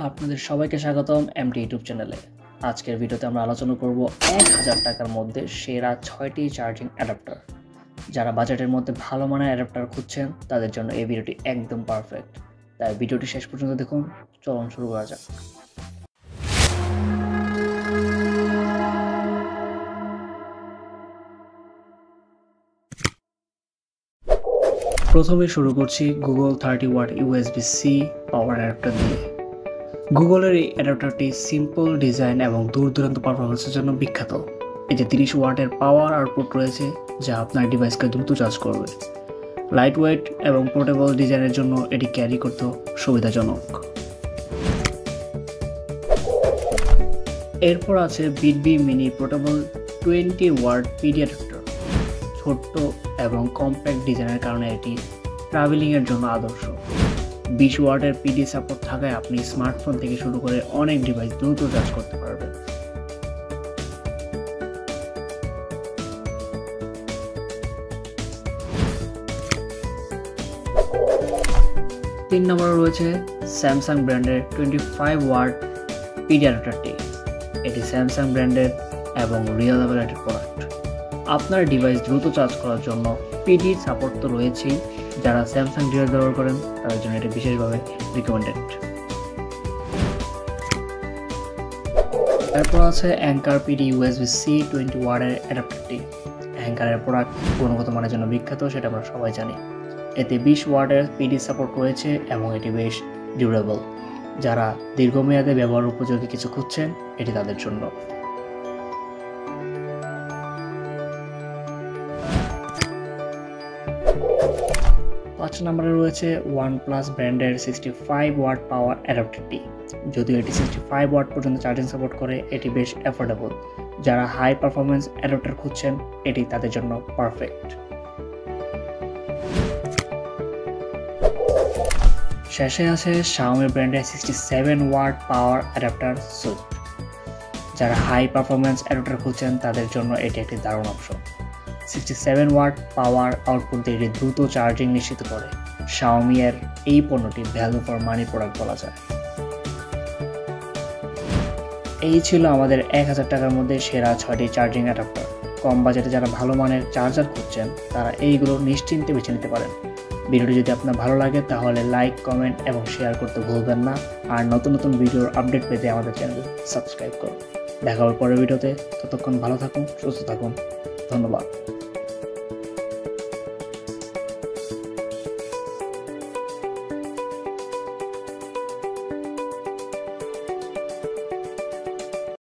আপনাদের সবাইকে স্বাগতম এমটি ইউটিউব চ্যানেলে। আজকের ভিডিওতে আমরা আলোচনা করব 1000 টাকার মধ্যে সেরা 6টি চার্জিং অ্যাডাপ্টার। যারা বাজেটের মধ্যে ভালো মানের অ্যাডাপ্টার খুঁজছেন তাদের জন্য এই ভিডিওটি একদম পারফেক্ট। তাই ভিডিওটি শেষ পর্যন্ত দেখুন। চলুন শুরু করা যাক। প্রথমে শুরু করছি Google 30 watt USB-C power adapter দিয়ে। গুগলের এই অ্যাডাপ্টারটি সিম্পল ডিজাইন এবং দূর দূরান্ত পারফরমেন্সের জন্য বিখ্যাত। এতে 30 ওয়াটের পাওয়ার আউটপুট রয়েছে যা আপনার ডিভাইসকে দ্রুত চার্জ করবে। লাইট ওয়েট এবং পোর্টেবল ডিজাইনের জন্য এটি ক্যারি করতে সুবিধাজনক। এরপর আছে বিটবি mini portable 20 watt PD adapter. ছোট্ট এবং কম্প্যাক্ট ডিজাইনের কারণে এটি ট্রাভেলিংয়ের জন্য আদর্শ। 20 ওয়াটের পিডি সাপোর্ট থাকায় আপনি স্মার্টফোন থেকে শুরু করে অনেক ডিভাইস দ্রুত চার্জ করতে পারবেন। তিন নম্বরে রয়েছে স্যামসাং ব্র্যান্ডের 25 ওয়াট পিডি অ্যাডাপ্টারটি। এটি স্যামসাং ব্র্যান্ডের এবং রিলায়েবল একটি প্রোডাক্ট। আপনার ডিভাইস দ্রুত চার্জ করার জন্য পিডি সাপোর্ট তো রয়েছেই। যারা স্যামসাং ডিভাইস ব্যবহার করেন তাদের জন্য এটি বিশেষভাবে রিকমেন্ডেড। এরপর আছে অ্যাঙ্কার পিডি USB-C 20 ওয়াটের অ্যাডাপ্টারটি। অ্যাঙ্কারের প্রোডাক্ট গুণগত মানের জন্য বিখ্যাত, সেটা আমরা সবাই জানি। এতে 20 ওয়াটের পিডি সাপোর্ট রয়েছে এবং এটি বেশ ডিউরেবল। যারা দীর্ঘমেয়াদে ব্যবহার উপযোগী কিছু খুঁজছেন এটি তাদের জন্য। 5 নম্বরে রয়েছে OnePlus ব্র্যান্ডের 65 ওয়াট পাওয়ার অ্যাডাপ্টারটি। যদিও এটি 65 ওয়াট পর্যন্ত চার্জিং সাপোর্ট করে, এটি বেশ অ্যাফোর্ডেবল। যারা হাই পারফরমেন্স অ্যাডাপ্টার খুঁজছেন এটি তাদের জন্য পারফেক্ট। শেষে আছে Xiaomi ব্র্যান্ডের 67 ওয়াট পাওয়ার অ্যাডাপ্টার সুট। যারা হাই পারফরমেন্স অ্যাডাপ্টার খুঁজছেন তাদের জন্য এটি একটি দারুণ অপশন। 67 ওয়াট পাওয়ার আউটপুট দিয়ে এটি দ্রুত চার্জিং নিশ্চিত করে। Xiaomi এর এই পণ্যটি ভ্যালু ফর মানি প্রোডাক্ট বলা যায়। এই ছিল আমাদের 1000 টাকার মধ্যে সেরা 6টি চার্জিং অ্যাডাপ্টার। কম বাজেটে যারা ভালো মানের চার্জার খুঁজছেন তারা এইগুলো নিশ্চিন্তে বেছে নিতে পারেন। ভিডিওটি যদি আপনার ভালো লাগে তাহলে লাইক, কমেন্ট এবং শেয়ার করতে ভুলবেন না। আর নতুন নতুন ভিডিওর আপডেট পেতে আমাদের চ্যানেল সাবস্ক্রাইব করুন। দেখা হবে পরের ভিডিওতে। ততক্ষণ ভালো থাকুন, সুস্থ থাকুন। ধন্যবাদ।